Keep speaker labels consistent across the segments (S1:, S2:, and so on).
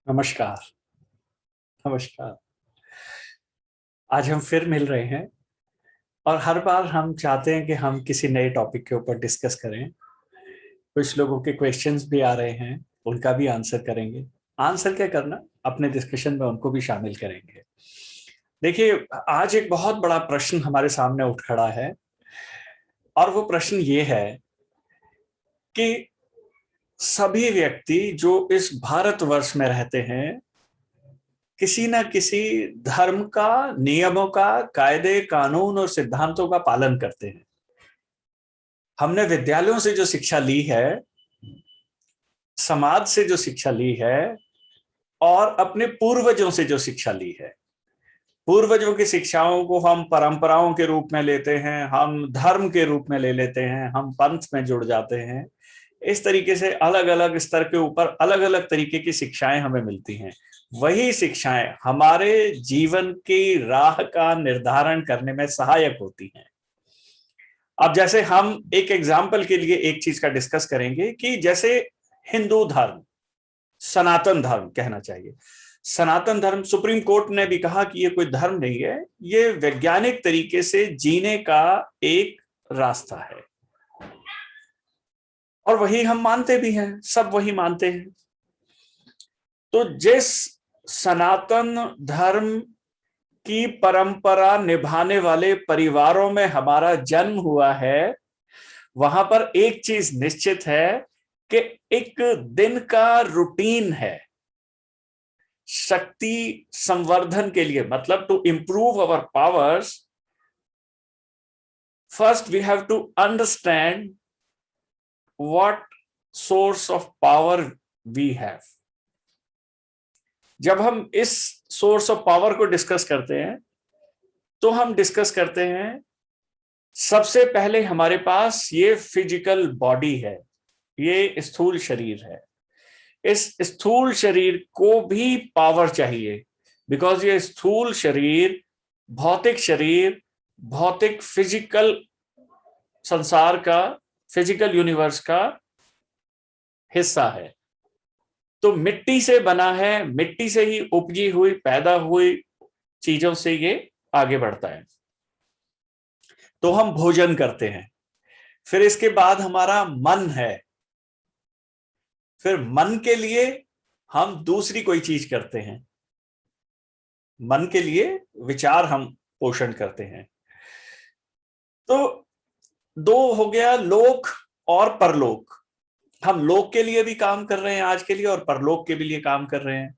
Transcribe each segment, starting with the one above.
S1: नमस्कार। नमस्कार। आज हम फिर मिल रहे हैं और हर बार हम चाहते हैं कि हम किसी नए टॉपिक के ऊपर डिस्कस करें। कुछ लोगों के क्वेश्चंस भी आ रहे हैं, उनका भी आंसर करेंगे। आंसर क्या करना, अपने डिस्कशन में उनको भी शामिल करेंगे। देखिए, आज एक बहुत बड़ा प्रश्न हमारे सामने उठ खड़ा है और वो प्रश्न ये है कि सभी व्यक्ति जो इस भारतवर्ष में रहते हैं, किसी ना किसी धर्म का, नियमों का, कायदे कानून और सिद्धांतों का पालन करते हैं। हमने विद्यालयों से जो शिक्षा ली है, समाज से जो शिक्षा ली है और अपने पूर्वजों से जो शिक्षा ली है, पूर्वजों की शिक्षाओं को हम परंपराओं के रूप में लेते हैं, हम धर्म के रूप में ले लेते हैं, हम पंथ में जुड़ जाते हैं। इस तरीके से अलग अलग स्तर के ऊपर अलग अलग तरीके की शिक्षाएं हमें मिलती हैं। वही शिक्षाएं हमारे जीवन की राह का निर्धारण करने में सहायक होती हैं। अब जैसे हम एक एग्जाम्पल के लिए एक चीज का डिस्कस करेंगे कि जैसे हिंदू धर्म, सनातन धर्म कहना चाहिए। सनातन धर्म, सुप्रीम कोर्ट ने भी कहा कि ये कोई धर्म नहीं है, ये वैज्ञानिक तरीके से जीने का एक रास्ता है। और वही हम मानते भी हैं, सब वही मानते हैं। तो जिस सनातन धर्म की परंपरा निभाने वाले परिवारों में हमारा जन्म हुआ है, वहां पर एक चीज निश्चित है कि एक दिन का रूटीन है शक्ति संवर्धन के लिए। मतलब to improve our powers, first we have to understand what source of power we have. जब हम इस सोर्स ऑफ पावर को डिस्कस करते हैं तो हम डिस्कस करते हैं, सबसे पहले हमारे पास ये फिजिकल बॉडी है, ये स्थूल शरीर है। इस स्थूल शरीर को भी पावर चाहिए, बिकॉज ये स्थूल शरीर, भौतिक शरीर, भौतिक फिजिकल संसार का, फिजिकल यूनिवर्स का हिस्सा है। तो मिट्टी से बना है, मिट्टी से ही उपजी हुई, पैदा हुई चीजों से ये आगे बढ़ता है। तो हम भोजन करते हैं, फिर इसके बाद हमारा मन है, फिर मन के लिए हम दूसरी कोई चीज करते हैं, मन के लिए विचार हम पोषण करते हैं। तो दो हो गया, लोक और परलोक। हम लोक के लिए भी काम कर रहे हैं आज के लिए और परलोक के भी लिए काम कर रहे हैं।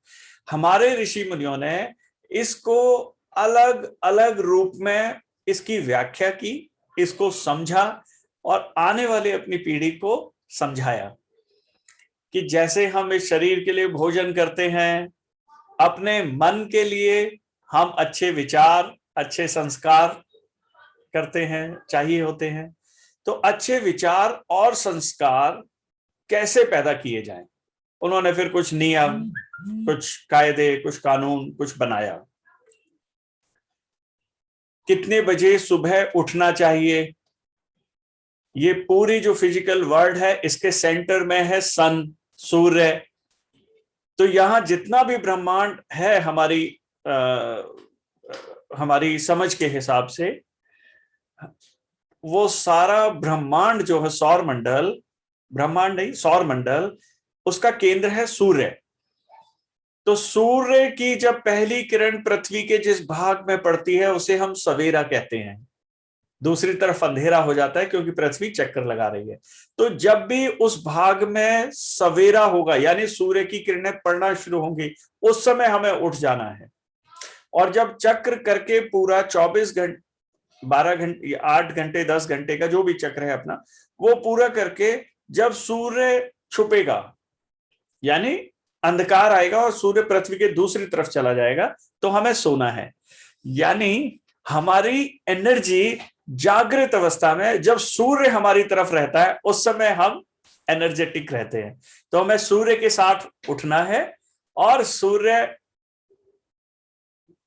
S1: हमारे ऋषि मुनियों ने इसको अलग अलग रूप में इसकी व्याख्या की, इसको समझा और आने वाली अपनी पीढ़ी को समझाया कि जैसे हम इस शरीर के लिए भोजन करते हैं, अपने मन के लिए हम अच्छे विचार, अच्छे संस्कार करते हैं, चाहिए होते हैं। तो अच्छे विचार और संस्कार कैसे पैदा किए जाएं, उन्होंने फिर कुछ नियम, कुछ कायदे, कुछ कानून, कुछ बनाया। कितने बजे सुबह उठना चाहिए, ये पूरी जो फिजिकल वर्ल्ड है इसके सेंटर में है सन, सूर्य। तो यहां जितना भी ब्रह्मांड है हमारी समझ के हिसाब से, वो सारा ब्रह्मांड जो है, सौर मंडल, ब्रह्मांड नहीं सौर मंडल, उसका केंद्र है सूर्य। तो सूर्य की जब पहली किरण पृथ्वी के जिस भाग में पड़ती है उसे हम सवेरा कहते हैं। दूसरी तरफ अंधेरा हो जाता है क्योंकि पृथ्वी चक्कर लगा रही है। तो जब भी उस भाग में सवेरा होगा, यानी सूर्य की किरणें पड़ना शुरू होंगी, उस समय हमें उठ जाना है। और जब चक्र करके पूरा 24 घंटे, 12 घंटे, 8 घंटे, 10 घंटे का जो भी चक्र है अपना, वो पूरा करके जब सूर्य छुपेगा, यानी अंधकार आएगा और सूर्य पृथ्वी के दूसरी तरफ चला जाएगा, तो हमें सोना है। यानी हमारी एनर्जी जागृत अवस्था में, जब सूर्य हमारी तरफ रहता है उस समय हम एनर्जेटिक रहते हैं। तो हमें सूर्य के साथ उठना है और सूर्य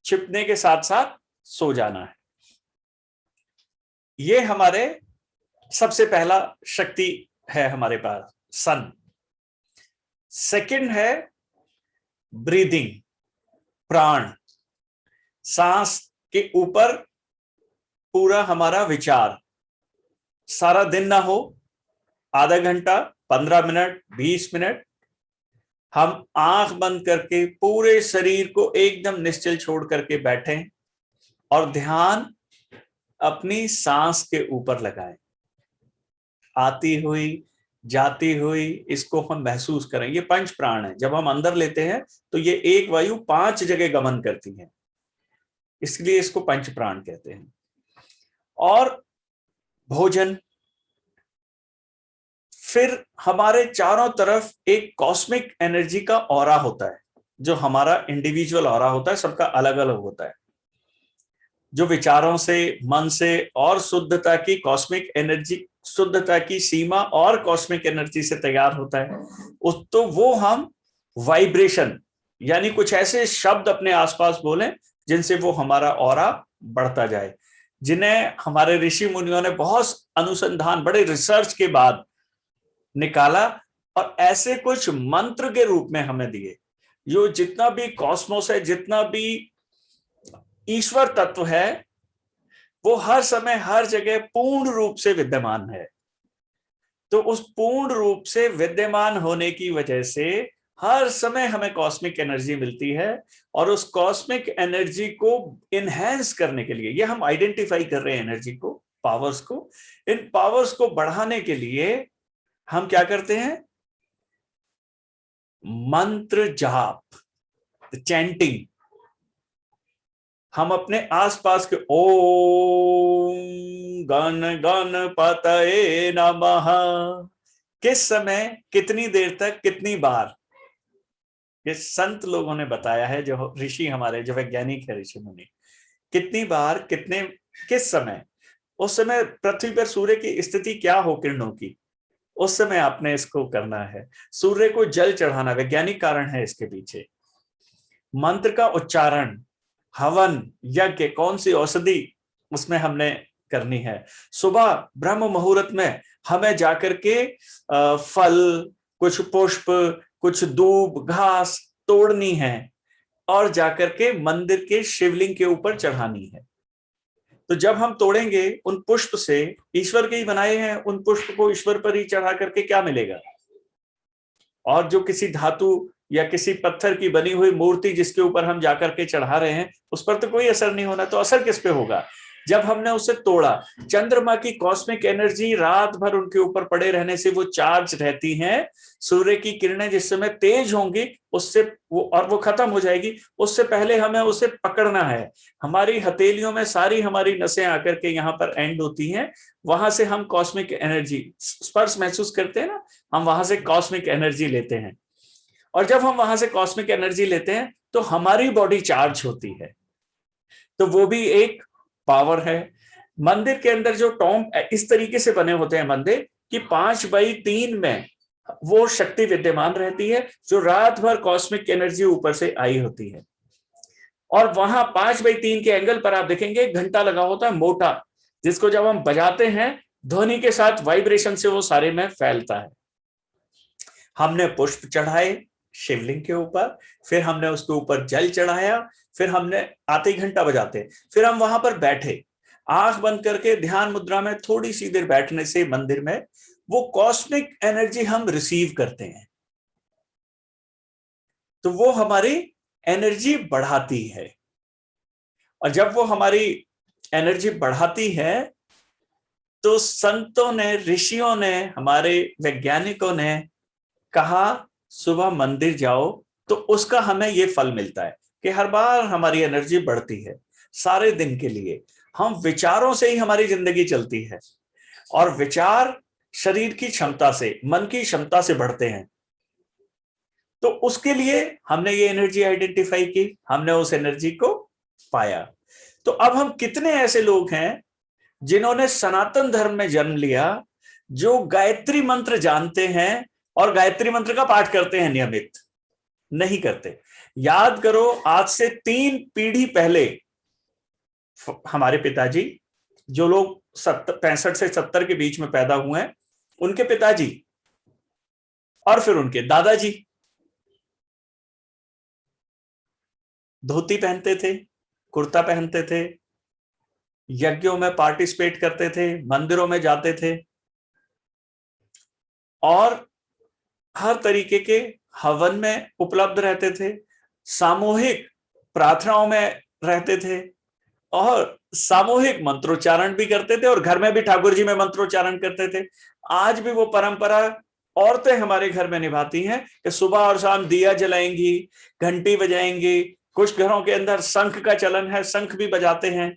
S1: छिपने के साथ साथ सो जाना है। ये हमारे सबसे पहला शक्ति है हमारे पास, सन। सेकंड है ब्रीदिंग, प्राण, सांस के ऊपर पूरा हमारा विचार, सारा दिन ना हो, आधा घंटा, 15 मिनट, 20 मिनट, हम आंख बंद करके पूरे शरीर को एकदम निश्चल छोड़ करके बैठें और ध्यान अपनी सांस के ऊपर लगाएं, आती हुई जाती हुई, इसको हम महसूस करें। ये पंच प्राण है। जब हम अंदर लेते हैं तो ये एक वायु 5 जगह गमन करती है, इसलिए इसको पंच प्राण कहते हैं। और भोजन, फिर हमारे चारों तरफ एक कॉस्मिक एनर्जी का ऑरा होता है, जो हमारा इंडिविजुअल ऑरा होता है, सबका अलग अलग होता है, जो विचारों से, मन से और शुद्धता की कॉस्मिक एनर्जी, शुद्धता की सीमा और कॉस्मिक एनर्जी से तैयार होता है। उस तो वो हम वाइब्रेशन, यानी कुछ ऐसे शब्द अपने आसपास बोलें जिनसे वो हमारा ऑरा बढ़ता जाए, जिन्हें हमारे ऋषि मुनियों ने बहुत अनुसंधान, बड़े रिसर्च के बाद निकाला और ऐसे कुछ मंत्र के रूप में हमें दिए। जो जितना भी कॉस्मोस है, जितना भी ईश्वर तत्व है, वो हर समय हर जगह पूर्ण रूप से विद्यमान है। तो उस पूर्ण रूप से विद्यमान होने की वजह से हर समय हमें कॉस्मिक एनर्जी मिलती है, और उस कॉस्मिक एनर्जी को इनहेंस करने के लिए, ये हम आइडेंटिफाई कर रहे हैं एनर्जी को, पावर्स को, इन पावर्स को बढ़ाने के लिए हम क्या करते हैं? मंत्र जाप, चैंटिंग। हम अपने आसपास के ओम गण गणपतये नमः किस समय, कितनी देर तक, कितनी बार, ये संत लोगों ने बताया है, जो ऋषि हमारे, जो वैज्ञानिक है, ऋषि मुनि, कितनी बार, कितने, किस समय, उस समय पृथ्वी पर सूर्य की स्थिति क्या हो किरणों की, उस समय आपने इसको करना है। सूर्य को जल चढ़ाना वैज्ञानिक कारण है इसके पीछे। मंत्र का उच्चारण, हवन, यज्ञ, कौन सी औषधि उसमें हमने करनी है। सुबह ब्रह्म मुहूर्त में हमें जाकर के फल, कुछ पुष्प, कुछ दूब घास तोड़नी है और जाकर के मंदिर के शिवलिंग के ऊपर चढ़ानी है। तो जब हम तोड़ेंगे उन पुष्प से, ईश्वर के ही बनाए हैं, उन पुष्प को ईश्वर पर ही चढ़ा करके क्या मिलेगा? और जो किसी धातु या किसी पत्थर की बनी हुई मूर्ति जिसके ऊपर हम जाकर के चढ़ा रहे हैं, उस पर तो कोई असर नहीं होना। तो असर किस पे होगा? जब हमने उसे तोड़ा। चंद्रमा की कॉस्मिक एनर्जी रात भर उनके ऊपर पड़े रहने से वो चार्ज रहती हैं। सूर्य की किरणें जिस समय तेज होंगी उससे वो खत्म हो जाएगी, उससे पहले हमें उसे पकड़ना है। हमारी हथेलियों में सारी हमारी नसें आकर के यहाँ पर एंड होती हैं, वहां से हम कॉस्मिक एनर्जी, स्पर्श महसूस करते हैं ना, हम वहां से कॉस्मिक एनर्जी लेते हैं। और जब हम वहां से कॉस्मिक एनर्जी लेते हैं तो हमारी बॉडी चार्ज होती है। तो वो भी एक पावर है। मंदिर के अंदर जो टॉम्ब इस तरीके से बने होते हैं मंदिर कि 5x3 में वो शक्ति विद्यमान रहती है, जो रात भर कॉस्मिक एनर्जी ऊपर से आई होती है। और वहां 5x3 के एंगल पर आप देखेंगे घंटा लगा होता है मोटा, जिसको जब हम बजाते हैं ध्वनि के साथ वाइब्रेशन से वो सारे में फैलता है। हमने पुष्प चढ़ाए शिवलिंग के ऊपर, फिर हमने उसके ऊपर जल चढ़ाया, फिर हमने आते ही घंटा बजाते, फिर हम वहां पर बैठे, आंख बंद करके ध्यान मुद्रा में थोड़ी सी देर बैठने से मंदिर में वो कॉस्मिक एनर्जी हम रिसीव करते हैं। तो वो हमारी एनर्जी बढ़ाती है। और जब वो हमारी एनर्जी बढ़ाती है तो संतों ने, ऋषियों ने, हमारे वैज्ञानिकों ने कहा सुबह मंदिर जाओ, तो उसका हमें ये फल मिलता है कि हर बार हमारी एनर्जी बढ़ती है सारे दिन के लिए। हम विचारों से ही हमारी जिंदगी चलती है, और विचार शरीर की क्षमता से, मन की क्षमता से बढ़ते हैं। तो उसके लिए हमने ये एनर्जी आइडेंटिफाई की, हमने उस एनर्जी को पाया। तो अब हम कितने ऐसे लोग हैं जिन्होंने सनातन धर्म में जन्म लिया, जो गायत्री मंत्र जानते हैं और गायत्री मंत्र का पाठ करते हैं नियमित? नहीं करते। याद करो, आज से 3 पीढ़ी पहले हमारे पिताजी, जो लोग 65 से 70 के बीच में पैदा हुए हैं, उनके पिताजी और फिर उनके दादाजी, धोती पहनते थे, कुर्ता पहनते थे, यज्ञों में पार्टिसिपेट करते थे, मंदिरों में जाते थे और हर तरीके के हवन में उपलब्ध रहते थे, सामूहिक प्रार्थनाओं में रहते थे और सामूहिक मंत्रोच्चारण भी करते थे और घर में भी ठाकुर जी में मंत्रोच्चारण करते थे। आज भी वो परंपरा औरतें हमारे घर में निभाती हैं कि सुबह और शाम दिया जलाएंगी, घंटी बजाएंगी, कुछ घरों के अंदर शंख का चलन है, शंख भी बजाते हैं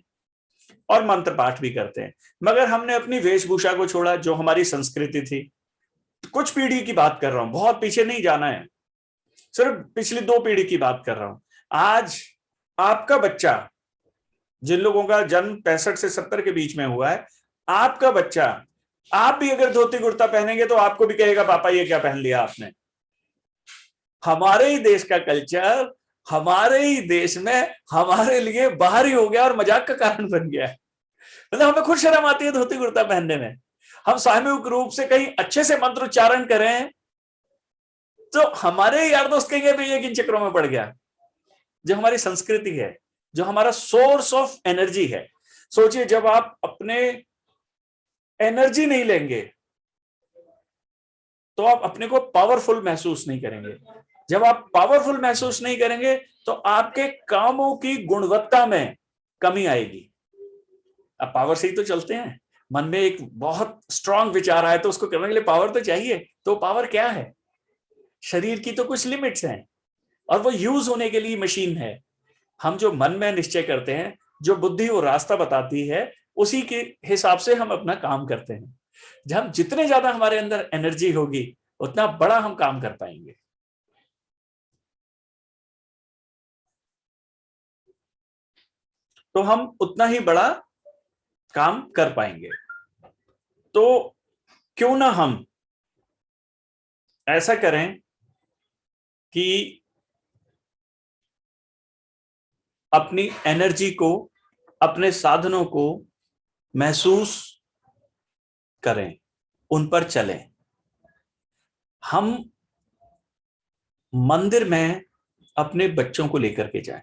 S1: और मंत्र पाठ भी करते हैं। मगर हमने अपनी वेशभूषा को छोड़ा, जो हमारी संस्कृति थी। कुछ पीढ़ी की बात कर रहा हूं, बहुत पीछे नहीं जाना है, सिर्फ पिछली 2 पीढ़ी की बात कर रहा हूं। आज आपका बच्चा, जिन लोगों का जन्म 65 से 70 के बीच में हुआ है, आपका बच्चा, आप भी अगर धोती कुर्ता पहनेंगे तो आपको भी कहेगा पापा ये क्या पहन लिया आपने। हमारे ही देश का कल्चर हमारे ही देश में हमारे लिए बाहरी हो गया और मजाक का कारण बन गया है। मतलब हमें खुद शर्म आती है धोती कुर्ता पहनने में। हम सामूहिक रूप से कहीं अच्छे से मंत्र उच्चारण करें तो हमारे यार दोस्त कहेंगे भाई ये किन चक्रों में पड़ गया। जो हमारी संस्कृति है, जो हमारा सोर्स ऑफ एनर्जी है, सोचिए जब आप अपने एनर्जी नहीं लेंगे तो आप अपने को पावरफुल महसूस नहीं करेंगे। जब आप पावरफुल महसूस नहीं करेंगे तो आपके कामों की गुणवत्ता में कमी आएगी। अब पावर से ही तो चलते हैं। मन में एक बहुत स्ट्रांग विचार आए तो उसको करने के लिए पावर तो चाहिए। तो पावर क्या है? शरीर की तो कुछ लिमिट्स हैं और वो यूज होने के लिए मशीन है। हम जो मन में निश्चय करते हैं, जो बुद्धि वो रास्ता बताती है, उसी के हिसाब से हम अपना काम करते हैं। जब जितने ज्यादा हमारे अंदर एनर्जी होगी उतना बड़ा हम काम कर पाएंगे। तो हम उतना ही बड़ा काम कर पाएंगे। तो क्यों ना हम ऐसा करें कि अपनी एनर्जी को, अपने साधनों को महसूस करें, उन पर चलें। हम मंदिर में अपने बच्चों को लेकर के जाएं।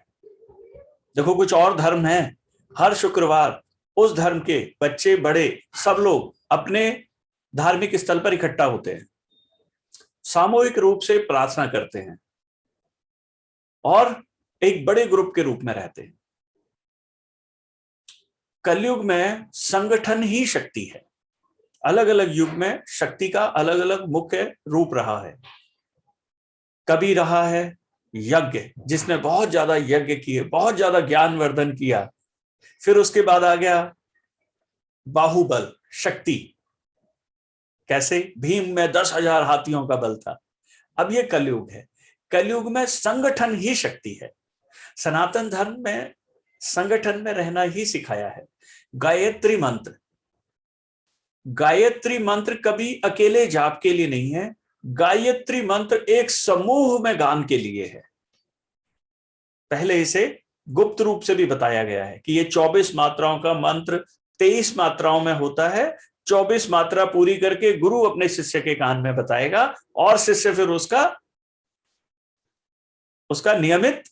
S1: देखो कुछ और धर्म है, हर शुक्रवार उस धर्म के बच्चे बड़े सब लोग अपने धार्मिक स्थल पर इकट्ठा होते हैं, सामूहिक रूप से प्रार्थना करते हैं और एक बड़े ग्रुप के रूप में रहते हैं। कलयुग में संगठन ही शक्ति है। अलग अलग युग में शक्ति का अलग अलग मुख्य रूप रहा है। कभी रहा है यज्ञ, जिसने बहुत ज्यादा यज्ञ किए, बहुत ज्यादा ज्ञानवर्धन किया। फिर उसके बाद आ गया बाहुबल, शक्ति। कैसे? भीम में 10,000 हाथियों का बल था। अब ये कलयुग है। कलयुग में संगठन ही शक्ति है। सनातन धर्म में संगठन में रहना ही सिखाया है। गायत्री मंत्र, गायत्री मंत्र कभी अकेले जाप के लिए नहीं है। गायत्री मंत्र एक समूह में गान के लिए है। पहले इसे गुप्त रूप से भी बताया गया है कि ये 24 मात्राओं का मंत्र 23 मात्राओं में होता है। 24 मात्रा पूरी करके गुरु अपने शिष्य के कान में बताएगा और शिष्य फिर उसका नियमित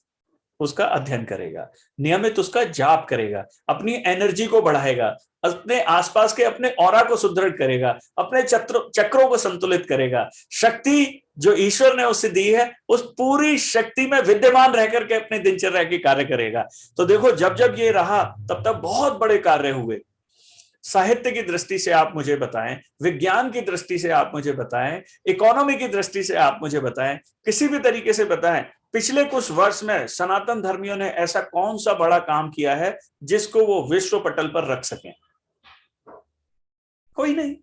S1: उसका अध्ययन करेगा, नियमित उसका जाप करेगा, अपनी एनर्जी को बढ़ाएगा, अपने आसपास के अपने ऑरा को सुदृढ़ करेगा, अपने चक्रों को संतुलित करेगा। शक्ति जो ईश्वर ने उसे दी है उस पूरी शक्ति में विद्यमान रह करके अपने दिनचर्या के कार्य करेगा। तो देखो जब जब ये रहा तब तब बहुत बड़े कार्य हुए। साहित्य की दृष्टि से आप मुझे बताएं, विज्ञान की दृष्टि से आप मुझे बताएं, इकोनॉमी की दृष्टि से आप मुझे बताएं, किसी भी तरीके से बताएं, पिछले कुछ वर्ष में सनातन धर्मियों ने ऐसा कौन सा बड़ा काम किया है जिसको वो विश्व पटल पर रख सकें? कोई नहीं।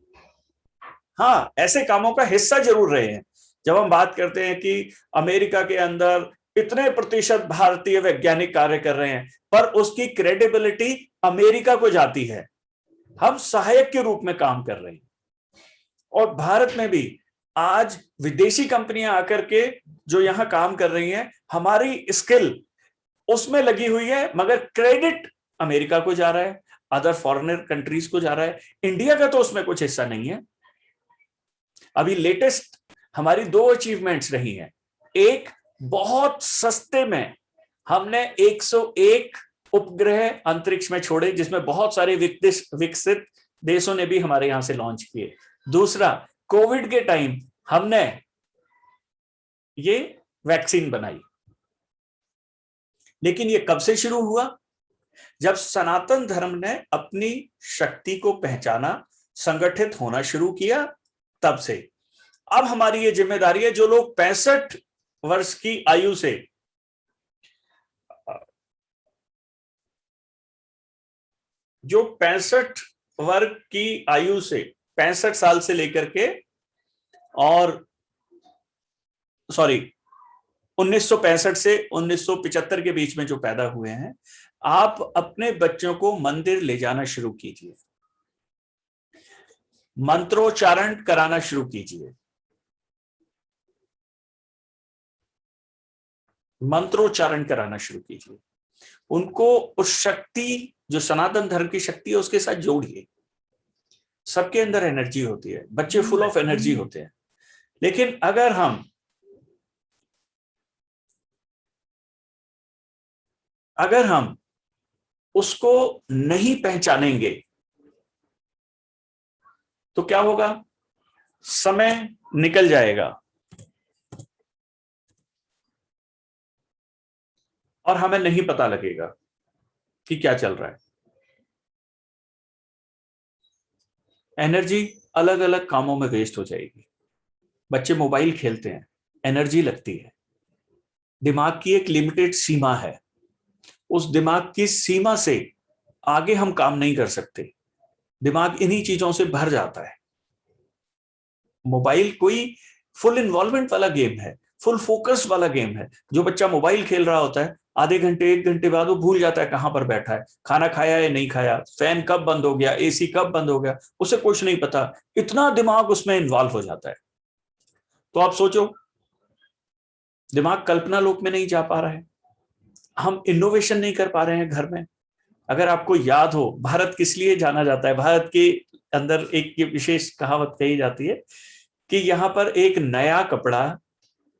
S1: हाँ, ऐसे कामों का हिस्सा जरूर रहे हैं। जब हम बात करते हैं कि अमेरिका के अंदर इतने प्रतिशत भारतीय वैज्ञानिक कार्य कर रहे हैं, पर उसकी क्रेडिबिलिटी अमेरिका को जाती है। हम सहायक के रूप में काम कर रहे हैं। और भारत में भी आज विदेशी कंपनियां आकर के जो यहां काम कर रही हैं, हमारी स्किल उसमें लगी हुई है, मगर क्रेडिट अमेरिका को जा रहा है, अदर फॉरेनर कंट्रीज को जा रहा है। इंडिया का तो उसमें कुछ हिस्सा नहीं है। अभी लेटेस्ट हमारी 2 अचीवमेंट्स रही हैं। एक, बहुत सस्ते में हमने 101 उपग्रह अंतरिक्ष में छोड़े, जिसमें बहुत सारे विकसित देशों ने भी हमारे यहां से लॉन्च किए। दूसरा, कोविड के टाइम हमने ये वैक्सीन बनाई। लेकिन ये कब से शुरू हुआ? जब सनातन धर्म ने अपनी शक्ति को पहचाना, संगठित होना शुरू किया, तब से। अब हमारी ये जिम्मेदारी है, जो लोग 65 वर्ष की आयु से जो 65 वर्ग की आयु से 65 साल से लेकर के और 1965 से 1975 के बीच में जो पैदा हुए हैं, आप अपने बच्चों को मंदिर ले जाना शुरू कीजिए, मंत्रोच्चारण कराना शुरू कीजिए, मंत्रोच्चारण कराना शुरू कीजिए। उनको उस शक्ति, जो सनातन धर्म की शक्ति है, उसके साथ जोड़िए। सबके अंदर एनर्जी होती है, बच्चे फुल ऑफ एनर्जी होते हैं। लेकिन अगर हम उसको नहीं पहचानेंगे तो क्या होगा? समय निकल जाएगा और हमें नहीं पता लगेगा कि क्या चल रहा है। एनर्जी अलग अलग कामों में वेस्ट हो जाएगी। बच्चे मोबाइल खेलते हैं, एनर्जी लगती है। दिमाग की एक लिमिटेड सीमा है, उस दिमाग की सीमा से आगे हम काम नहीं कर सकते। दिमाग इन्हीं चीजों से भर जाता है। मोबाइल कोई फुल इन्वॉल्वमेंट वाला गेम है, फुल फोकस वाला गेम है। जो बच्चा मोबाइल खेल रहा होता है, आधे घंटे 1 घंटे बाद वो भूल जाता है कहां पर बैठा है, खाना खाया या नहीं खाया, फैन कब बंद हो गया, एसी कब बंद हो गया, उसे कुछ नहीं पता। इतना दिमाग उसमें इन्वॉल्व हो जाता है। तो आप सोचो, दिमाग कल्पना लोक में नहीं जा पा रहा है, हम इनोवेशन नहीं कर पा रहे हैं घर में। अगर आपको याद हो, भारत किस लिए जाना जाता है? भारत के अंदर एक विशेष कहावत कही जाती है कि यहाँ पर एक नया कपड़ा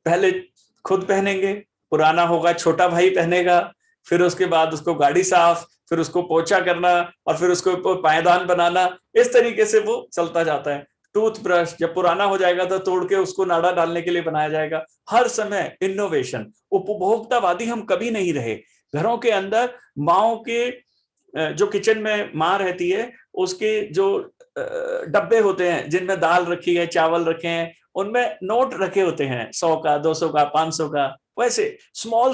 S1: पहले खुद पहनेंगे, पुराना होगा छोटा भाई पहनेगा, फिर उसके बाद उसको गाड़ी साफ, फिर उसको पोछा करना, और फिर उसको पायदान बनाना। इस तरीके से वो चलता जाता है। टूथब्रश जब पुराना हो जाएगा तो तोड़ के उसको नाड़ा डालने के लिए बनाया जाएगा। हर समय इनोवेशन। उपभोक्तावादी हम कभी नहीं रहे। घरों के अंदर माओ के, जो किचन में माँ रहती है, उसके जो डब्बे होते हैं जिनमें दाल रखी है, चावल रखे हैं, उनमें नोट रखे होते हैं, 100 का, 200 का, 500 का। वैसे स्मॉल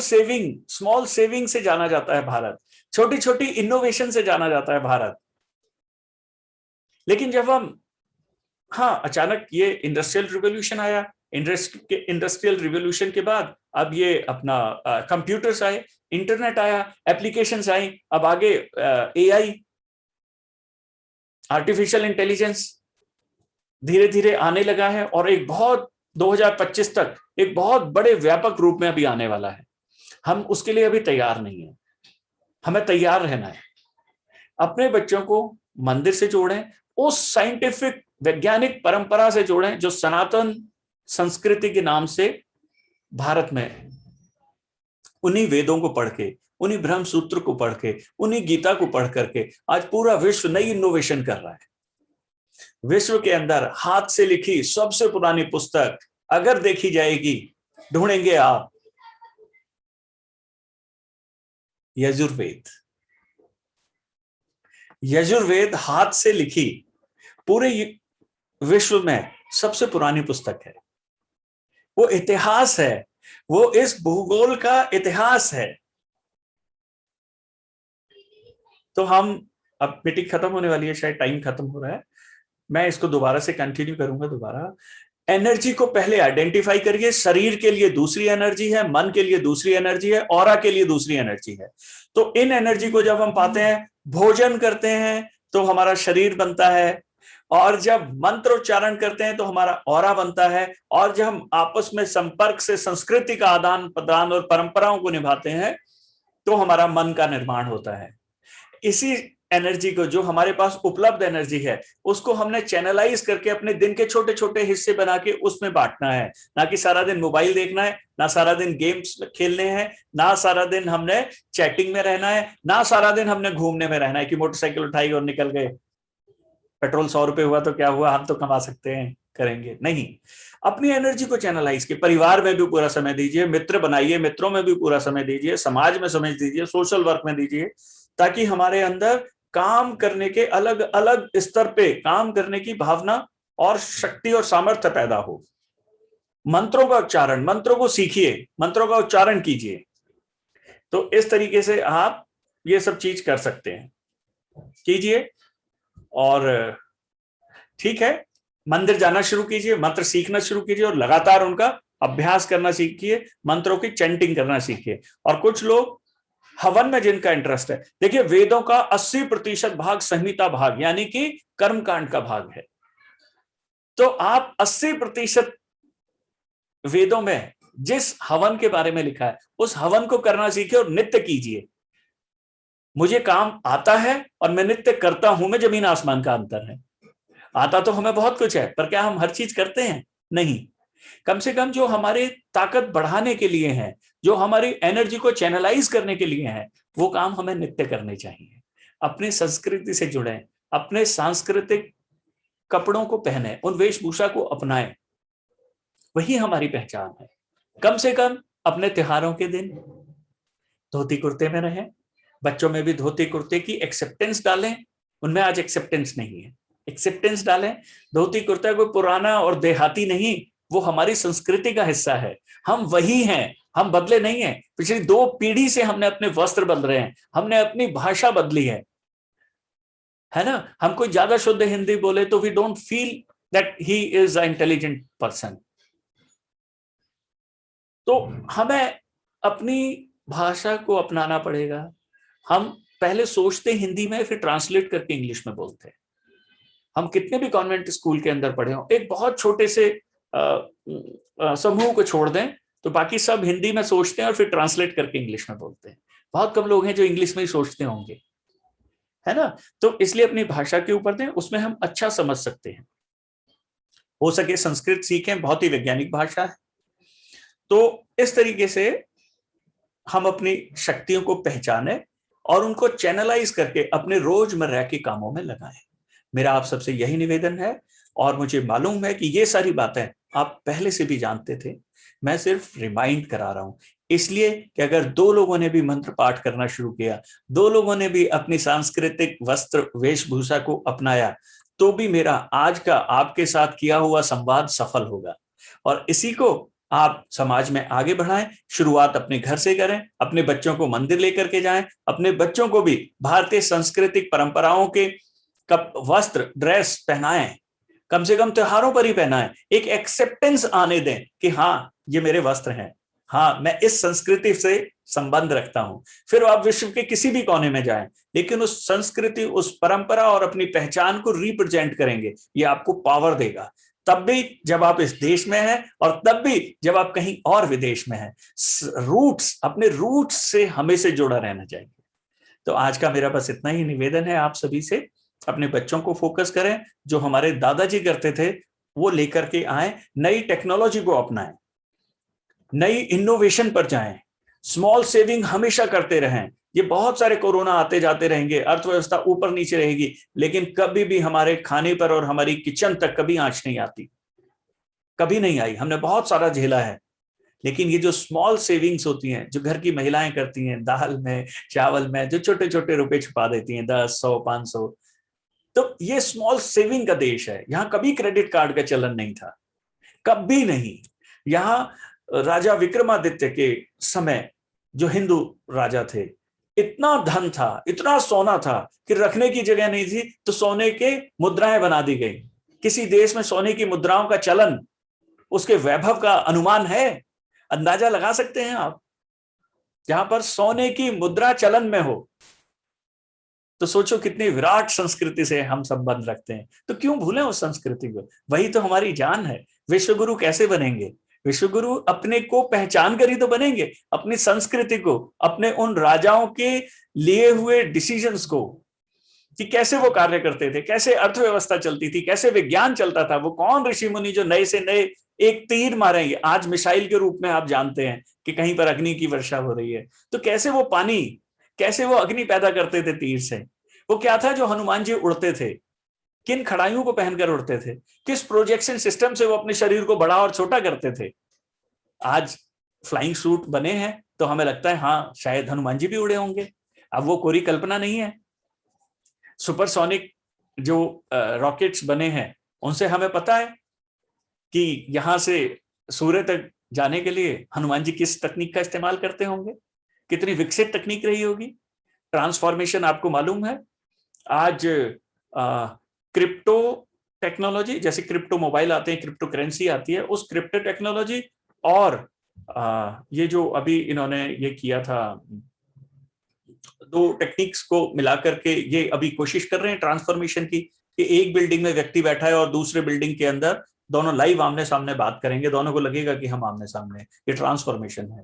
S1: सेविंग से जाना जाता है भारत। छोटी छोटी इनोवेशन से जाना जाता है भारत। लेकिन जब हम, हाँ, अचानक ये इंडस्ट्रियल रिवॉल्यूशन आया, इंडस्ट्रियल रिवॉल्यूशन के बाद अब ये अपना कंप्यूटर्स आए, इंटरनेट आया, एप्लीकेशंस आई, अब आगे एआई, आर्टिफिशियल इंटेलिजेंस धीरे धीरे आने लगा है, और एक बहुत 2025 तक एक बहुत बड़े व्यापक रूप में अभी आने वाला है। हम उसके लिए अभी तैयार नहीं है, हमें तैयार रहना है। अपने बच्चों को मंदिर से जोड़ें, उस साइंटिफिक वैज्ञानिक परंपरा से जोड़ें जो सनातन संस्कृति के नाम से भारत में, उन्हीं वेदों को पढ़ के, उन्हीं ब्रह्म सूत्र को पढ़ के, उन्हीं गीता को पढ़ करके आज पूरा विश्व नई इनोवेशन कर रहा है। विश्व के अंदर हाथ से लिखी सबसे पुरानी पुस्तक अगर देखी जाएगी, ढूंढेंगे आप, यजुर्वेद। यजुर्वेद हाथ से लिखी पूरे विश्व में सबसे पुरानी पुस्तक है। वो इतिहास है, वो इस भूगोल का इतिहास है। तो हम, अब मीटिंग खत्म होने वाली है, शायद टाइम खत्म हो रहा है, मैं इसको दोबारा से कंटिन्यू करूंगा दोबारा। एनर्जी को पहले आइडेंटिफाई करिए। शरीर के लिए दूसरी एनर्जी है, मन के लिए दूसरी एनर्जी है, ऑरा के लिए दूसरी एनर्जी है। तो इन एनर्जी को जब हम पाते हैं, भोजन करते हैं तो हमारा शरीर बनता है, और जब मंत्रोच्चारण करते हैं तो हमारा ऑरा बनता है, और जब हम आपस में संपर्क से संस्कृति का आदान प्रदान और परंपराओं को निभाते हैं तो हमारा मन का निर्माण होता है। इसी एनर्जी को, जो हमारे पास उपलब्ध एनर्जी है, उसको हमने चैनलाइज करके अपने दिन के छोटे छोटे हिस्से बना के उसमें बांटना है। ना कि सारा दिन मोबाइल देखना है, ना सारा दिन गेम्स खेलने हैं, ना सारा दिन हमने चैटिंग में रहना है, ना सारा दिन हमने घूमने में रहना है कि मोटरसाइकिल उठाई और निकल गए, पेट्रोल 100 रुपए हुआ तो क्या हुआ, हम तो कमा सकते हैं, करेंगे नहीं। अपनी एनर्जी को चैनलाइज के परिवार में भी पूरा समय दीजिए, मित्र बनाइए, मित्रों में भी पूरा समय दीजिए, समाज में समय दीजिए, सोशल वर्क में दीजिए, ताकि हमारे अंदर काम करने के अलग अलग स्तर पे काम करने की भावना और शक्ति और सामर्थ्य पैदा हो। मंत्रों का उच्चारण, मंत्रों को सीखिए, मंत्रों का उच्चारण कीजिए। तो इस तरीके से आप ये सब चीज कर सकते हैं, कीजिए। और ठीक है, मंदिर जाना शुरू कीजिए, मंत्र सीखना शुरू कीजिए और लगातार उनका अभ्यास करना सीखिए, मंत्रों की चैंटिंग करना सीखिए। और कुछ लोग हवन में जिनका इंटरेस्ट है, देखिए वेदों का 80% भाग संहिता भाग यानी कि कर्मकांड का भाग है। तो आप 80% वेदों में जिस हवन के बारे में लिखा है उस हवन को करना सीखिए और नित्य कीजिए। मुझे काम आता है और मैं नित्य करता हूं में जमीन आसमान का अंतर है। आता तो हमें बहुत कुछ है, पर क्या हम हर चीज करते हैं? नहीं। कम से कम जो हमारी ताकत बढ़ाने के लिए है, जो हमारी एनर्जी को चैनलाइज करने के लिए है, वो काम हमें नित्य करने चाहिए। अपनी संस्कृति से जुड़े, अपने सांस्कृतिक कपड़ों को पहने, उन वेशभूषा को अपनाएं, वही हमारी पहचान है। कम से कम अपने त्योहारों के दिन धोती कुर्ते में रहें, बच्चों में भी धोती कुर्ते की एक्सेप्टेंस डालें। उनमें आज एक्सेप्टेंस नहीं है, एक्सेप्टेंस डालें। धोती कुर्ता कोई पुराना और देहाती नहीं, वो हमारी संस्कृति का हिस्सा है। हम वही हैं, हम बदले नहीं हैं। पिछली 2 पीढ़ी से हमने अपने वस्त्र बदल रहे हैं, हमने अपनी भाषा बदली है ना। हम कोई ज्यादा शुद्ध हिंदी बोले तो we don't feel that he is a intelligent person. तो हमें अपनी भाषा को अपनाना पड़ेगा। हम पहले सोचते हिंदी में, फिर ट्रांसलेट करके इंग्लिश में बोलते हैं। हम कितने भी कॉन्वेंट स्कूल के अंदर पढ़े हों, एक बहुत छोटे से समूह को छोड़ दें तो बाकी सब हिंदी में सोचते हैं और फिर ट्रांसलेट करके इंग्लिश में बोलते हैं। बहुत कम लोग हैं जो इंग्लिश में ही सोचते होंगे, है ना। तो इसलिए अपनी भाषा के ऊपर दें, उसमें हम अच्छा समझ सकते हैं। हो सके संस्कृत सीखें, बहुत ही वैज्ञानिक भाषा है। तो इस तरीके से हम अपनी शक्तियों को पहचाने और उनको चैनलाइज करके अपने रोजमर्रा के कामों में लगाएं। मेरा आप सबसे यही निवेदन है। और मुझे मालूम है कि ये सारी बातें आप पहले से भी जानते थे, मैं सिर्फ रिमाइंड करा रहा हूं, इसलिए कि अगर 2 लोगों ने भी मंत्र पाठ करना शुरू किया, 2 लोगों ने भी अपनी सांस्कृतिक वस्त्र वेशभूषा को अपनाया, तो भी मेरा आज का आपके साथ किया हुआ संवाद सफल होगा। और इसी को आप समाज में आगे बढ़ाएं। शुरुआत अपने घर से करें, अपने बच्चों को मंदिर लेकर के जाएं, अपने बच्चों को भी भारतीय सांस्कृतिक परंपराओं के वस्त्र ड्रेस पहनाएं, कम से कम त्योहारों पर ही पहनाएं। एक एक्सेप्टेंस आने दें कि हाँ ये मेरे वस्त्र हैं, हाँ मैं इस संस्कृति से संबंध रखता हूं। फिर आप विश्व के किसी भी कोने में जाएं, लेकिन उस संस्कृति, उस परंपरा और अपनी पहचान को रिप्रेजेंट करेंगे। ये आपको पावर देगा, तब भी जब आप इस देश में हैं और तब भी जब आप कहीं और विदेश में हैं। रूट्स, अपने रूट्स से हमेशा जुड़ा रहना चाहिए। तो आज का मेरा बस इतना ही निवेदन है आप सभी से। अपने बच्चों को फोकस करें, जो हमारे दादाजी करते थे वो लेकर के आए, नई टेक्नोलॉजी को अपनाएं, नई इनोवेशन पर जाएं, स्मॉल सेविंग हमेशा करते रहें। ये बहुत सारे कोरोना आते जाते रहेंगे, अर्थव्यवस्था ऊपर नीचे रहेगी, लेकिन कभी भी हमारे खाने पर और हमारी किचन तक कभी आंच नहीं आती, कभी नहीं आई। हमने बहुत सारा झेला है, लेकिन ये जो स्मॉल सेविंग्स होती हैं, जो घर की महिलाएं करती हैं, दाल में, चावल में, जो छोटे छोटे रुपए छुपा देती हैं, 10, 100, 500, तो ये स्मॉल सेविंग का देश है। यहाँ कभी क्रेडिट कार्ड का चलन नहीं था, कभी नहीं। यहाँ राजा विक्रमादित्य के समय जो हिंदू राजा थे, इतना धन था, इतना सोना था कि रखने की जगह नहीं थी, तो सोने के मुद्राएं बना दी गई। किसी देश में सोने की मुद्राओं का चलन, उसके वैभव का अनुमान है, अंदाजा लगा सकते हैं आप। जहां पर सोने की मुद्रा चलन में हो, तो सोचो कितनी विराट संस्कृति से हम संबंध रखते हैं। तो क्यों भूलें उस संस्कृति को, वही तो हमारी जान है। विश्वगुरु कैसे बनेंगे? विश्वगुरु अपने को पहचान कर ही तो बनेंगे, अपनी संस्कृति को, अपने उन राजाओं के लिए हुए डिसीजंस को, कि कैसे वो कार्य करते थे, कैसे अर्थव्यवस्था चलती थी, कैसे विज्ञान चलता था। वो कौन ऋषि मुनि जो नए से नए एक तीर मारेंगे, आज मिसाइल के रूप में आप जानते हैं कि कहीं पर अग्नि की वर्षा हो रही है, तो कैसे वो पानी, कैसे वो अग्नि पैदा करते थे तीर से। वो क्या था जो हनुमान जी उड़ते थे, किन खड़ाइयों को पहनकर उड़ते थे, किस प्रोजेक्शन सिस्टम से वो अपने शरीर को बड़ा और छोटा करते थे। आज फ्लाइंग सूट बने हैं तो हमें लगता है हाँ शायद हनुमान जी भी उड़े होंगे। अब वो कोरी कल्पना नहीं है। सुपरसोनिक जो रॉकेट्स बने हैं उनसे हमें पता है कि यहां से सूर्य तक जाने के लिए हनुमान जी किस तकनीक का इस्तेमाल करते होंगे, कितनी विकसित तकनीक रही होगी। ट्रांसफॉर्मेशन आपको मालूम है। आज क्रिप्टो टेक्नोलॉजी, जैसे क्रिप्टो मोबाइल आते हैं, क्रिप्टो करेंसी आती है, उस क्रिप्टो टेक्नोलॉजी और ये जो अभी इन्होंने ये किया था, दो टेक्निक्स को मिलाकर के ये अभी कोशिश कर रहे हैं ट्रांसफॉर्मेशन की, कि एक बिल्डिंग में व्यक्ति बैठा है और दूसरे बिल्डिंग के अंदर दोनों लाइव आमने सामने बात करेंगे, दोनों को लगेगा कि हम आमने सामने, ये ट्रांसफॉर्मेशन है।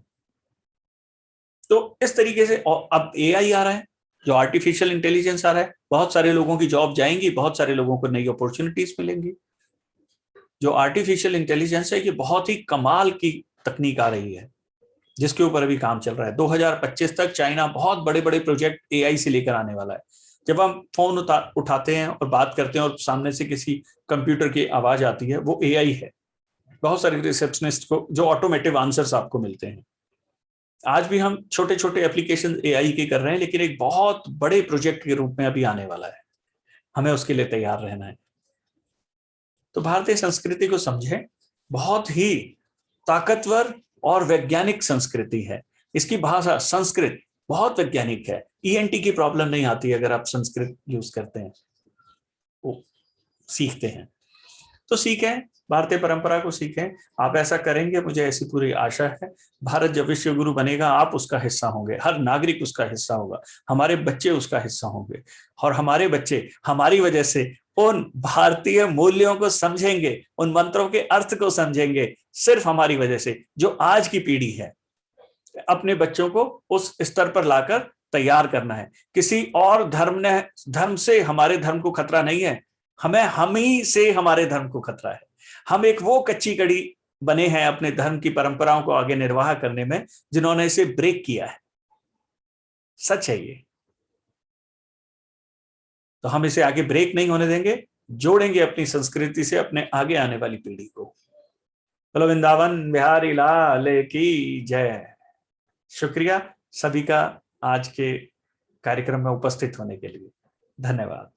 S1: तो इस तरीके से अब एआई आ रहा है, जो आर्टिफिशियल इंटेलिजेंस आ रहा है, बहुत सारे लोगों की जॉब जाएंगी, बहुत सारे लोगों को नई अपॉर्चुनिटीज मिलेंगी। जो आर्टिफिशियल इंटेलिजेंस है ये बहुत ही कमाल की तकनीक आ रही है, जिसके ऊपर अभी काम चल रहा है। 2025 तक चाइना बहुत बड़े बड़े प्रोजेक्ट एआई से लेकर आने वाला है। जब हम फोन उठाते हैं और बात करते हैं और सामने से किसी कंप्यूटर की आवाज आती है, वो एआई है। बहुत सारे रिसेप्शनिस्ट को जो ऑटोमेटिव आंसर्स आपको मिलते हैं। आज भी हम छोटे छोटे एप्लीकेशन एआई के कर रहे हैं, लेकिन एक बहुत बड़े प्रोजेक्ट के रूप में अभी आने वाला है, हमें उसके लिए तैयार रहना है। तो भारतीय संस्कृति को समझें, बहुत ही ताकतवर और वैज्ञानिक संस्कृति है। इसकी भाषा संस्कृत बहुत वैज्ञानिक है। ईएनटी की प्रॉब्लम नहीं आती अगर आप संस्कृत यूज करते हैं, वो सीखते हैं। तो सीखें, भारतीय परंपरा को सीखें। आप ऐसा करेंगे, मुझे ऐसी पूरी आशा है। भारत जब विश्व गुरु बनेगा, आप उसका हिस्सा होंगे, हर नागरिक उसका हिस्सा होगा, हमारे बच्चे उसका हिस्सा होंगे, और हमारे बच्चे हमारी वजह से उन भारतीय मूल्यों को समझेंगे, उन मंत्रों के अर्थ को समझेंगे, सिर्फ हमारी वजह से। जो आज की पीढ़ी है, अपने बच्चों को उस स्तर पर लाकर तैयार करना है। किसी और धर्म से हमारे धर्म को खतरा नहीं है, हमें हम ही से हमारे धर्म को खतरा है। हम एक वो कच्ची कड़ी बने हैं अपने धर्म की परंपराओं को आगे निर्वाह करने में, जिन्होंने इसे ब्रेक किया है। सच है ये। तो हम इसे आगे ब्रेक नहीं होने देंगे, जोड़ेंगे अपनी संस्कृति से अपने आगे आने वाली पीढ़ी को। बोलो वृंदावन बिहारी लाल की जय। शुक्रिया सभी का आज के कार्यक्रम में उपस्थित होने के लिए। धन्यवाद।